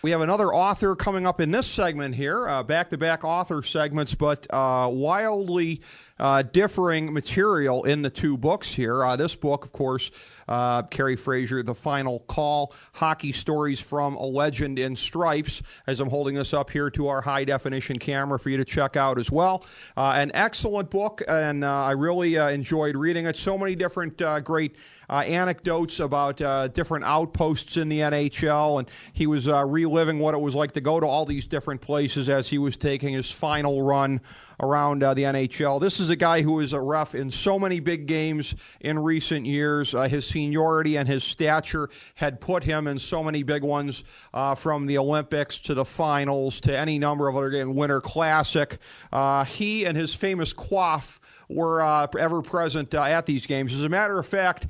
We have another author coming up in this segment here, back-to-back author segments, but wildly differing material in the two books here. This book, of course, Kerry Fraser, The Final Call, Hockey Stories from a Legend in Stripes, as I'm holding this up here to our high-definition camera for you to check out as well. An excellent book, and I really enjoyed reading it. So many different great anecdotes about different outposts in the NHL, and he was reliving what it was like to go to all these different places as he was taking his final run around the NHL. This is a guy who is a ref in so many big games in recent years. His seniority and his stature had put him in so many big ones, from the Olympics to the finals to any number of other games, Winter Classic. He and his famous quaff were ever present at these games. As a matter of fact,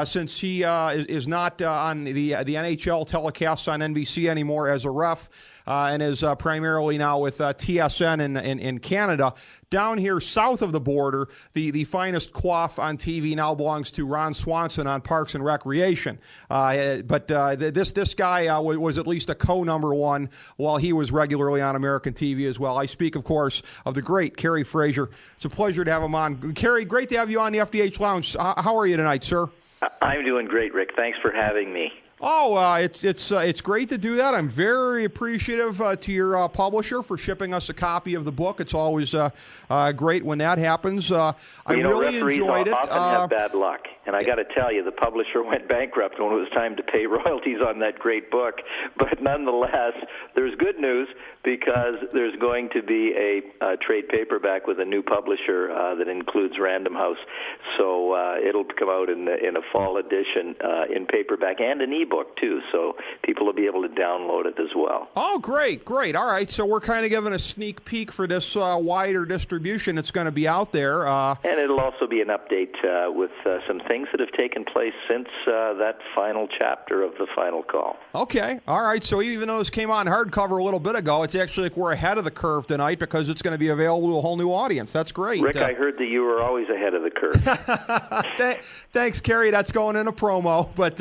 since he is not on the NHL telecasts on NBC anymore as a ref, and is primarily now with TSN in Canada, down here south of the border, the finest quaff on TV now belongs to Ron Swanson on Parks and Recreation. But this guy was at least a co-number one while he was regularly on American TV as well. I speak, of course, of the great Kerry Fraser. It's a pleasure to have him on. Kerry, great to have you on the FDH Lounge. How are you tonight, sir? I'm doing great, Rick. Thanks for having me. Oh, it's great to do that. I'm very appreciative to your publisher for shipping us a copy of the book. It's always great when that happens. I really enjoyed it. Often have bad luck, and I got to tell you, the publisher went bankrupt when it was time to pay royalties on that great book. But nonetheless, there's good news because there's going to be a trade paperback with a new publisher that includes Random House. So it'll come out in a fall edition in paperback and an ebook too. So people will be able to download it as well. Oh, great. All right. So we're kind of giving a sneak peek for this wider distribution that's going to be out there. And it'll also be an update with some things that have taken place since that final chapter of The Final Call. Okay. All right. So even though this came on hardcover a little bit ago, it's actually like we're ahead of the curve tonight because it's going to be available to a whole new audience. That's great. Rick, I heard that you were always ahead of the curve. Thanks, Kerry. That's going in a promo. But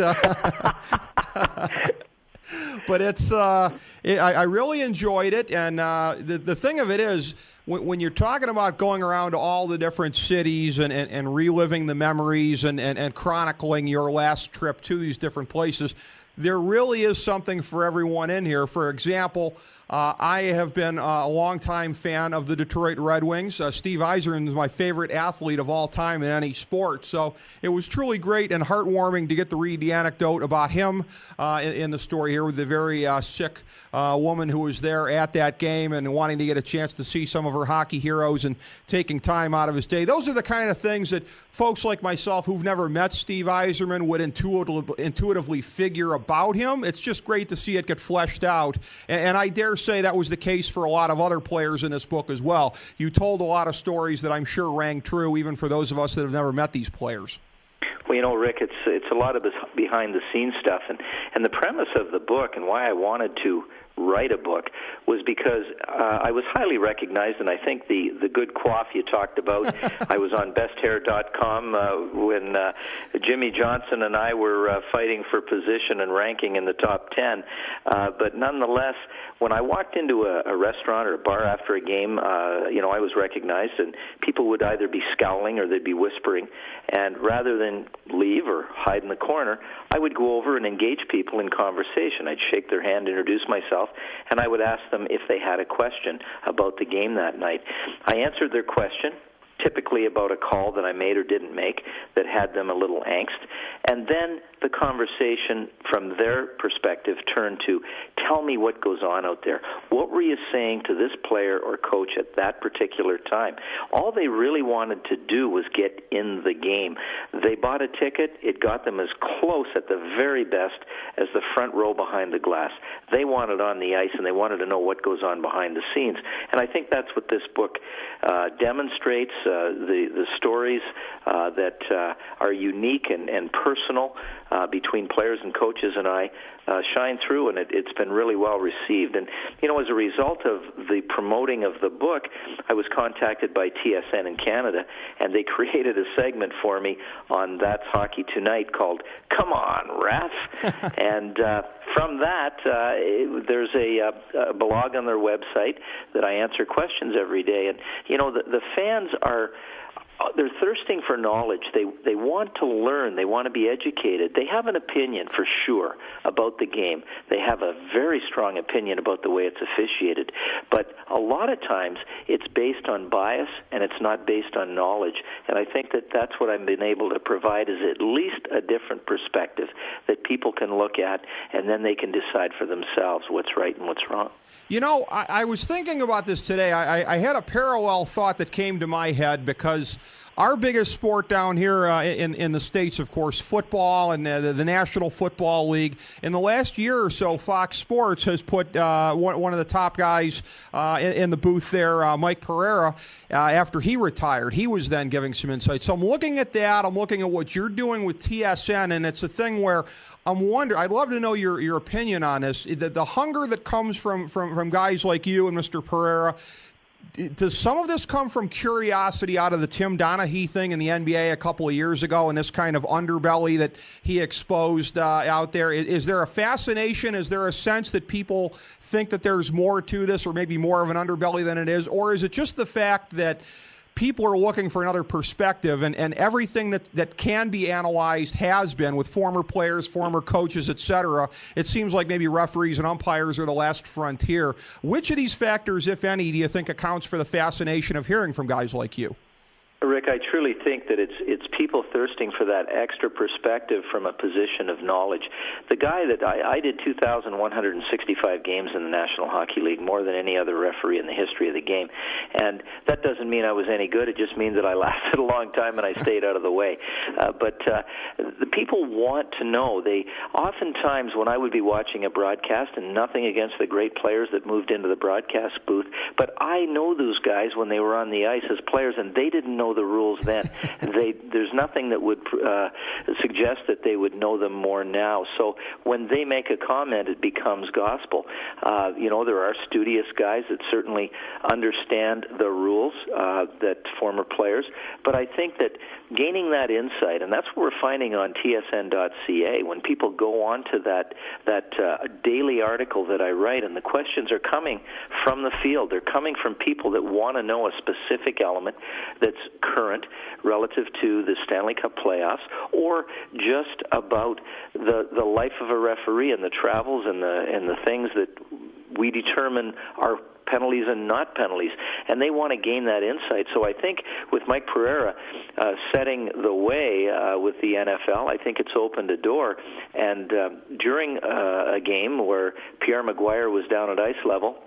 but it's I really enjoyed it. And the thing of it is, when you're talking about going around to all the different cities and reliving the memories and chronicling your last trip to these different places, there really is something for everyone in here. For example, I have been a longtime fan of the Detroit Red Wings. Steve Yzerman is my favorite athlete of all time in any sport. So it was truly great and heartwarming to get to read the anecdote about him in the story here with the very sick woman who was there at that game and wanting to get a chance to see some of her hockey heroes and taking time out of his day. Those are the kind of things that folks like myself who've never met Steve Yzerman would intuitively figure about him. It's just great to see it get fleshed out. And I dare say that was the case for a lot of other players in this book as well. You told a lot of stories that I'm sure rang true even for those of us that have never met these players. Well, you know, Rick, it's a lot of this behind-the-scenes stuff, and the premise of the book and why I wanted to write a book was because I was highly recognized, and I think the good quaff you talked about, I was on besthair.com when Jimmy Johnson and I were fighting for position and ranking in the top 10. But nonetheless, when I walked into a restaurant or a bar after a game, I was recognized, and people would either be scowling or they'd be whispering. And rather than leave or hide in the corner, I would go over and engage people in conversation. I'd shake their hand, introduce myself, and I would ask them if they had a question about the game that night. I answered their question, typically about a call that I made or didn't make that had them a little angst. And then the conversation from their perspective turned to, tell me what goes on out there. What were you saying to this player or coach at that particular time? All they really wanted to do was get in the game. They bought a ticket. It got them as close at the very best as the front row behind the glass. They wanted on the ice, and they wanted to know what goes on behind the scenes. And I think that's what this book demonstrates, the stories that are unique and personal between players and coaches and I shine through, and it's been really well received. And, as a result of the promoting of the book, I was contacted by TSN in Canada, and they created a segment for me on That's Hockey Tonight called Come On, Ref. And from that, there's a blog on their website that I answer questions every day. And, the fans they're thirsting for knowledge. They want to learn. They want to be educated. They have an opinion, for sure, about the game. They have a very strong opinion about the way it's officiated. But a lot of times it's based on bias, and it's not based on knowledge. And I think that that's what I've been able to provide, is at least a different perspective that people can look at, and then they can decide for themselves what's right and what's wrong. I was thinking about this today. I had a parallel thought that came to my head, because our biggest sport down here in the States, of course, football and the National Football League. In the last year or so, Fox Sports has put one of the top guys in the booth there, Mike Pereira, after he retired. He was then giving some insight. So I'm looking at that. I'm looking at what you're doing with TSN, and it's a thing where I'm wondering, I'd love to know your opinion on this. The hunger that comes from guys like you and Mr. Pereira, does some of this come from curiosity out of the Tim Donaghy thing in the NBA a couple of years ago, and this kind of underbelly that he exposed out there? Is there a fascination? Is there a sense that people think that there's more to this, or maybe more of an underbelly than it is? Or is it just the fact that people are looking for another perspective, and everything that can be analyzed has been, with former players, former coaches, etc.? It seems like maybe referees and umpires are the last frontier. Which of these factors, if any, do you think accounts for the fascination of hearing from guys like you? Rick, I truly think that it's people thirsting for that extra perspective from a position of knowledge. The guy that I did 2,165 games in the National Hockey League, more than any other referee in the history of the game. And that doesn't mean I was any good. It just means that I lasted a long time and I stayed out of the way. But the people want to know. They oftentimes, when I would be watching a broadcast, and nothing against the great players that moved into the broadcast booth, but I know those guys when they were on the ice as players, and they didn't know the rules then. There's nothing that would suggest that they would know them more now. So when they make a comment, it becomes gospel. There are studious guys that certainly understand the rules, that former players, but I think that gaining that insight, and that's what we're finding on tsn.ca, when people go on to that daily article that I write, and the questions are coming from the field. They're coming from people that want to know a specific element that's current relative to the Stanley Cup playoffs, or just about the life of a referee and the travels and the things that we determine are penalties and not penalties, and they want to gain that insight. So I think with Mike Pereira setting the way with the NFL, I think it's opened a door. And during a game where Pierre Maguire was down at ice level,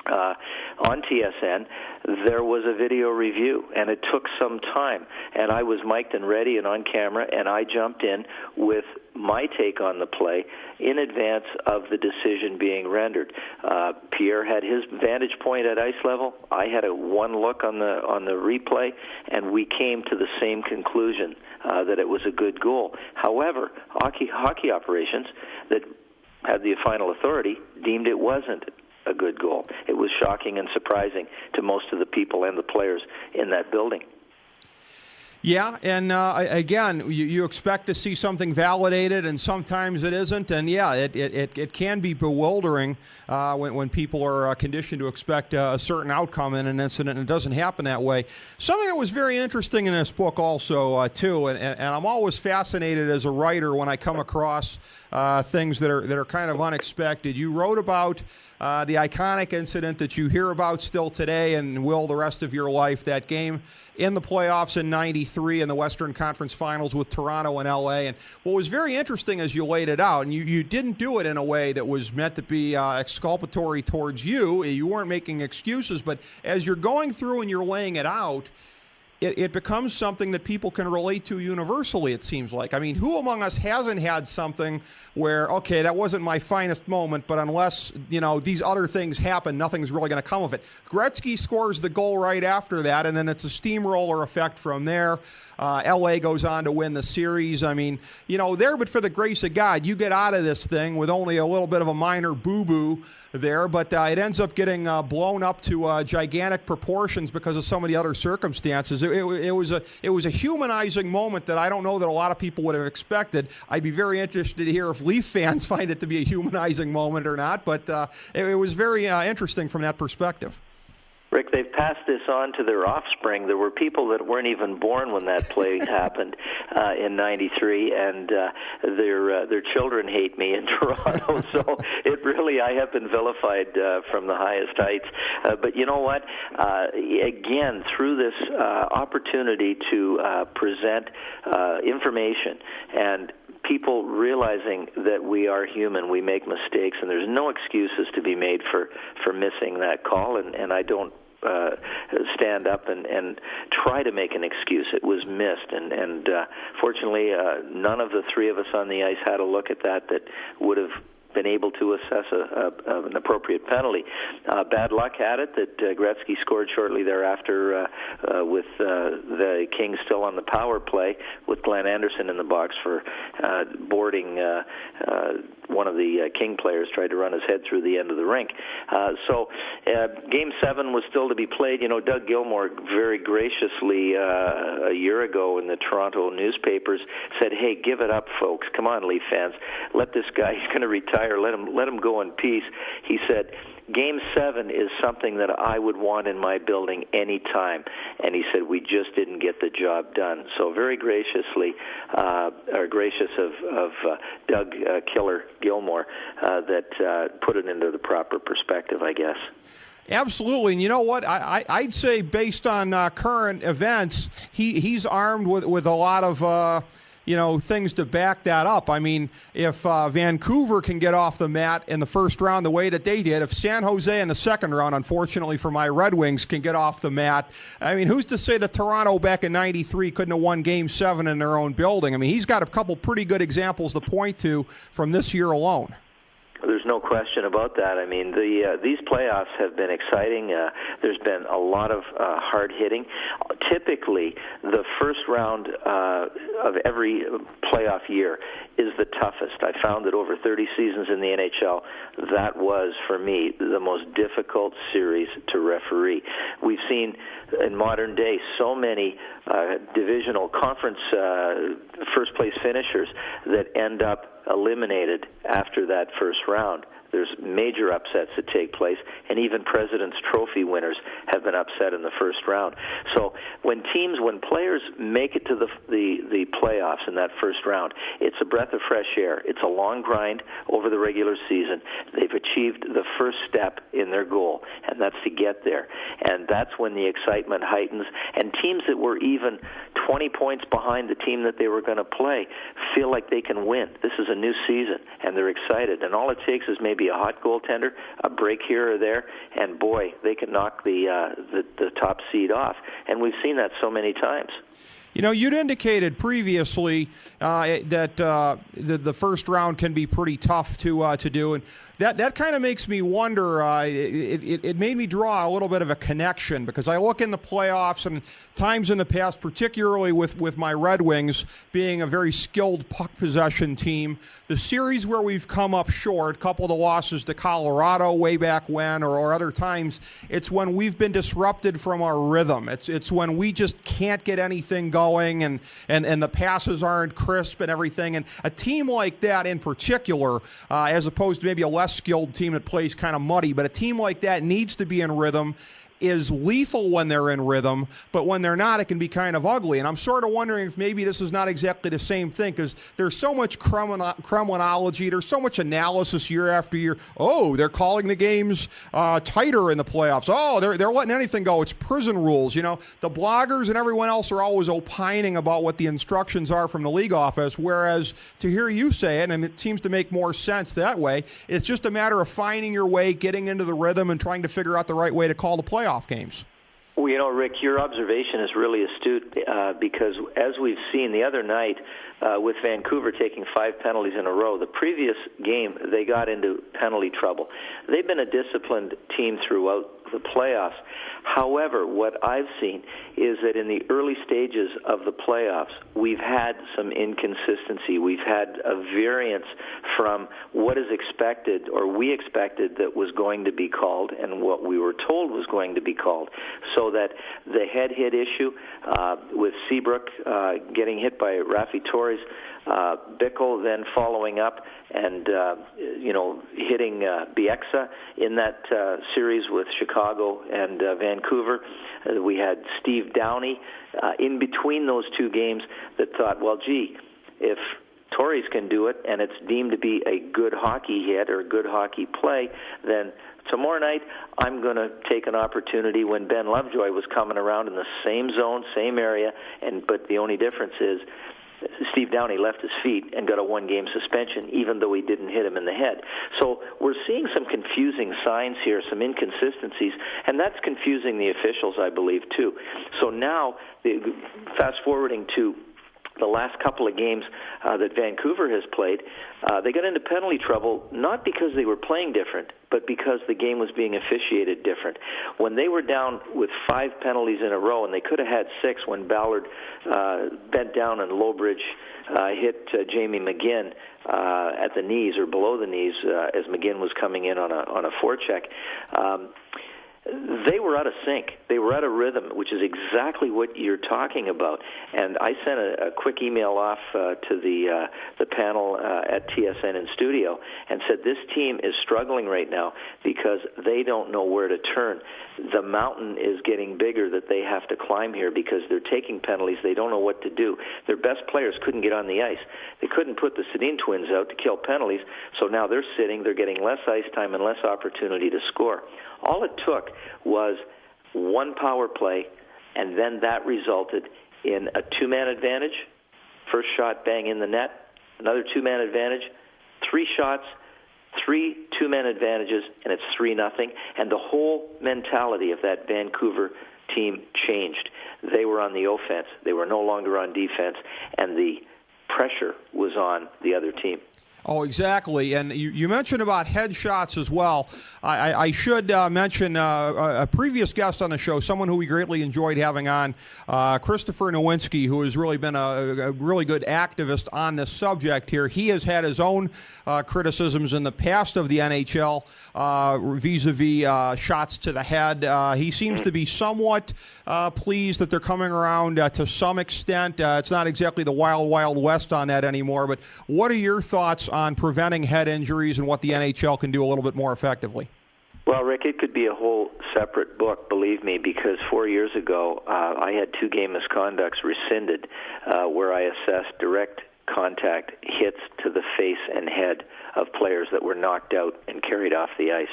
on TSN, there was a video review, and it took some time. And I was mic'd and ready and on camera, and I jumped in with my take on the play in advance of the decision being rendered. Pierre had his vantage point at ice level. I had one look on the replay, and we came to the same conclusion that it was a good goal. However, hockey operations that had the final authority deemed it wasn't a good goal. It was shocking and surprising to most of the people and the players in that building. Yeah, and again, you expect to see something validated, and sometimes it isn't. And yeah, it can be bewildering when people are conditioned to expect a certain outcome in an incident, and it doesn't happen that way. Something that was very interesting in this book also, too, and I'm always fascinated as a writer when I come across things that are kind of unexpected. You wrote about the iconic incident that you hear about still today and will the rest of your life, that game in the playoffs in '93 in the Western Conference Finals with Toronto and L.A. And what was very interesting as you laid it out, and you didn't do it in a way that was meant to be exculpatory towards you. You weren't making excuses, but as you're going through and you're laying it out, it becomes something that people can relate to universally, it seems like. I mean, who among us hasn't had something where, okay, that wasn't my finest moment, but unless, these other things happen, nothing's really going to come of it. Gretzky scores the goal right after that, and then it's a steamroller effect from there. L.A. goes on to win the series. I mean, there, but for the grace of God, you get out of this thing with only a little bit of a minor boo-boo there, but it ends up getting blown up to gigantic proportions because of some of the other circumstances. It was a humanizing moment that I don't know that a lot of people would have expected. I'd be very interested to hear if Leaf fans find it to be a humanizing moment or not, but it was very interesting from that perspective. Rick, they've passed this on to their offspring. There were people that weren't even born when that play happened in '93, and their children hate me in Toronto. So I have been vilified from the highest heights. But you know what? Again, through this opportunity to present information and people realizing that we are human, we make mistakes, and there's no excuses to be made for missing that call, and I don't stand up and try to make an excuse. It was missed, and fortunately, none of the three of us on the ice had a look at that would have been able to assess an appropriate penalty. Bad luck had it that Gretzky scored shortly thereafter with the Kings still on the power play with Glenn Anderson in the box for boarding one of the King players tried to run his head through the end of the rink. So Game 7 was still to be played. Doug Gilmour very graciously a year ago in the Toronto newspapers said, "Hey, give it up, folks. Come on, Leaf fans. Let this guy, he's going to retire. Let him go in peace." He said, "Game 7 is something that I would want in my building any time." And he said, "We just didn't get the job done." So very graciously, gracious of Doug Killer Gilmour that put it into the proper perspective, I guess. Absolutely, and you know what? I'd say based on current events, he's armed with a lot of things to back that up. I mean, if Vancouver can get off the mat in the first round the way that they did, if San Jose in the second round, unfortunately for my Red Wings, can get off the mat, I mean, who's to say that Toronto back in '93 couldn't have won Game 7 in their own building? I mean, he's got a couple pretty good examples to point to from this year alone. There's no question about that. I mean, these playoffs have been exciting. There's been a lot of hard hitting. Typically, the first round of every playoff year is the toughest. I found that over 30 seasons in the NHL, that was, for me, the most difficult series to referee. We've seen in modern day so many divisional conference first-place finishers that end up eliminated after that first round. There's major upsets that take place, and even President's Trophy winners have been upset in the first round. So when players make it to the playoffs in that first round, it's a breath of fresh air. It's a long grind over the regular season. They've achieved the first step in their goal, and that's to get there. And that's when the excitement heightens, and teams that were even 20 points behind the team that they were going to play feel like they can win. This is a new season, and they're excited. And all it takes is maybe a hot goaltender, a break here or there, and boy, they can knock the top seed off. And we've seen that so many times. You'd indicated previously that the first round can be pretty tough to do, and that kind of makes me wonder. It made me draw a little bit of a connection because I look in the playoffs and times in the past, particularly with my Red Wings being a very skilled puck possession team, the series where we've come up short, a couple of the losses to Colorado way back when, or other times, it's when we've been disrupted from our rhythm. It's when we just can't get anything going, and the passes aren't crisp and everything. And a team like that in particular, as opposed to maybe a less skilled team that plays kind of muddy, but a team like that needs to be in rhythm, is lethal when they're in rhythm, but when they're not, it can be kind of ugly. And I'm sort of wondering if maybe this is not exactly the same thing, because there's so much Kremlinology, there's so much analysis year after year. Oh, they're calling the games tighter in the playoffs. Oh, they're letting anything go. It's prison rules. The bloggers and everyone else are always opining about what the instructions are from the league office, whereas to hear you say it, and it seems to make more sense that way, it's just a matter of finding your way, getting into the rhythm, and trying to figure out the right way to call the playoff games. Well, Rick, your observation is really astute because as we've seen the other night with Vancouver taking 5 penalties in a row, the previous game they got into penalty trouble. They've been a disciplined team throughout the playoffs. However, what I've seen is that in the early stages of the playoffs, we've had some inconsistency. We've had a variance from what is expected or we expected that was going to be called and what we were told was going to be called. So that the head hit issue with Seabrook getting hit by Raffi Torres, Bickle then following up and hitting Bieksa in that series with Chicago and Vancouver. We had Steve Downey in between those two games that thought, well, gee, if Torres can do it and it's deemed to be a good hockey hit or a good hockey play, then tomorrow night I'm going to take an opportunity when Ben Lovejoy was coming around in the same zone, same area, but the only difference is Steve Downey left his feet and got a 1-game suspension, even though he didn't hit him in the head. So we're seeing some confusing signs here, some inconsistencies, and that's confusing the officials, I believe, too. So now, fast-forwarding to the last couple of games that Vancouver has played, they got into penalty trouble not because they were playing different, but because the game was being officiated different. When they were down with 5 penalties in a row, and they could have had 6 when Ballard bent down and Lowbridge hit Jamie McGinn at the knees or below the knees as McGinn was coming in on a forecheck. They were out of sync. They were out of rhythm, which is exactly what you're talking about. And I sent a quick email off to the panel at TSN in studio and said this team is struggling right now because they don't know where to turn. The mountain is getting bigger that they have to climb here because they're taking penalties. They don't know what to do. Their best players couldn't get on the ice. They couldn't put the Sedin twins out to kill penalties, so now they're sitting. They're getting less ice time and less opportunity to score. All it took was one power play, and then that resulted in a 2-man advantage. First shot, bang in the net. Another 2-man advantage. 3 shots, 3 2-man advantages, and it's 3-0. And the whole mentality of that Vancouver team changed. They were on the offense. They were no longer on defense, and the pressure was on the other team. Oh, exactly. And you mentioned about headshots as well. I should mention a previous guest on the show, someone who we greatly enjoyed having on, Christopher Nowinski, who has really been a really good activist on this subject here. He has had his own criticisms in the past of the NHL vis-a-vis shots to the head. He seems to be somewhat pleased that they're coming around to some extent. It's not exactly the wild, wild west on that anymore, but what are your thoughts on preventing head injuries and what the NHL can do a little bit more effectively? Well, Rick, it could be a whole separate book, believe me, because 4 years ago I had 2 game misconducts rescinded where I assessed direct contact hits to the face and head of players that were knocked out and carried off the ice.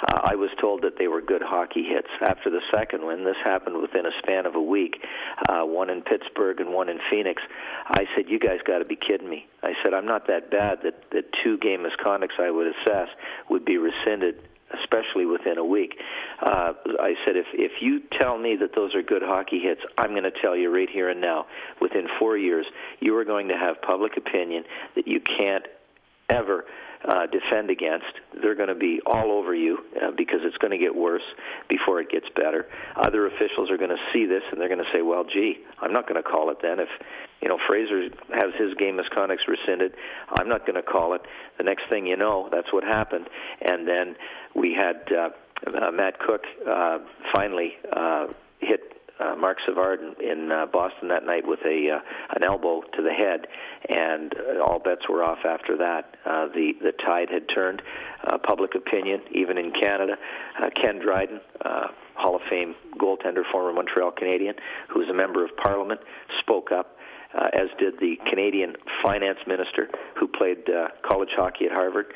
I was told that they were good hockey hits. After the second one, this happened within a span of a week, one in Pittsburgh and one in Phoenix. I said, you guys got to be kidding me. I said, I'm not that bad that 2 game misconducts I would assess would be rescinded, especially within a week. I said, if you tell me that those are good hockey hits, I'm going to tell you right here and now, within 4 years, you are going to have public opinion that you can't ever defend against. They're going to be all over you because it's going to get worse before it gets better. Other officials are going to see this and they're going to say, well, gee, I'm not going to call it then. If Fraser has his game misconducts rescinded, I'm not going to call it. The next thing you know, that's what happened. And then we had Matt Cook finally hit Mark Savard in Boston that night with an elbow to the head, and all bets were off after that. The tide had turned. Public opinion, even in Canada. Ken Dryden, Hall of Fame goaltender, former Montreal Canadian, who was a member of Parliament, spoke up, as did the Canadian finance minister who played college hockey at Harvard.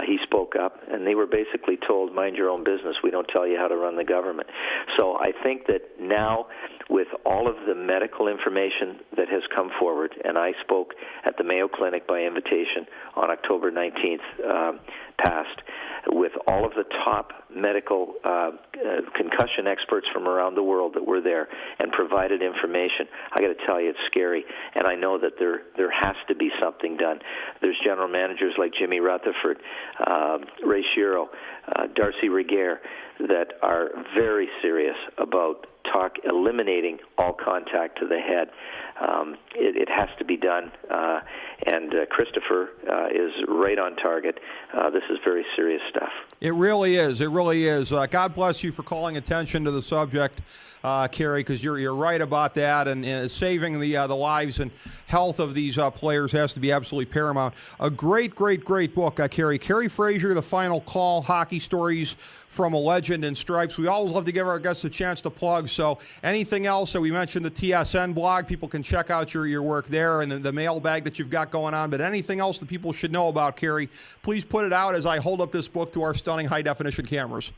He spoke up, and they were basically told, mind your own business, we don't tell you how to run the government. So I think that now with all of the medical information that has come forward, and I spoke at the Mayo Clinic by invitation on October 19th past, with all of the top medical concussion experts from around the world that were there and provided information. I got to tell you, it's scary, and I know that there has to be something done. There's general managers like Jimmy Rutherford, Ray Shiro, Darcy Reguer, that are very serious about eliminating all contact to the head. It has to be done, and Christopher is right on target. This is very serious stuff. It really is. It really is. God bless you for calling attention to the subject, Kerry, because you're right about that, and saving the lives and health of these players has to be absolutely paramount. A great book, Kerry. Kerry Fraser, The Final Call, Hockey Stories from a Legend in Stripes. We always love to give our guests a chance to plug, so anything else that we mentioned, the TSN blog, people can check out your work there, and the mailbag that you've got going on, but anything else that people should know about, Kerry, please put it out as I hold up this book to our stunning high-definition cameras.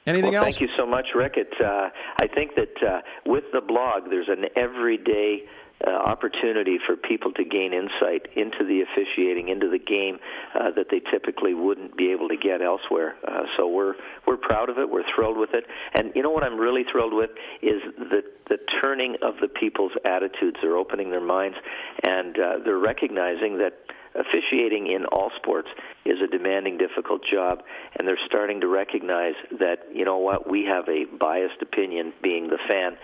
Anything else? Thank you so much, Rick. I think that with the blog, there's an everyday opportunity for people to gain insight into the officiating, into the game that they typically wouldn't be able to get elsewhere. So we're proud of it. We're thrilled with it. And you know what I'm really thrilled with is the turning of the people's attitudes. They're opening their minds, and they're recognizing that officiating in all sports is a demanding, difficult job, and they're starting to recognize that, you know what, we have a biased opinion, being the fan,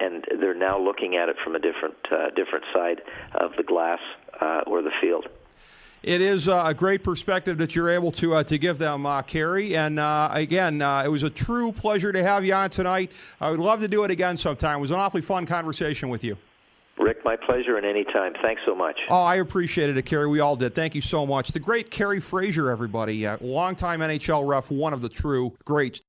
and they're now looking at it from a different side of the glass or the field. It is a great perspective that you're able to give them, Kerry. And again, it was a true pleasure to have you on tonight. I would love to do it again sometime. It was an awfully fun conversation with you. Rick, my pleasure, and any time. Thanks so much. Oh, I appreciated it, Kerry. We all did. Thank you so much. The great Kerry Fraser, everybody. Longtime NHL ref, one of the true greats.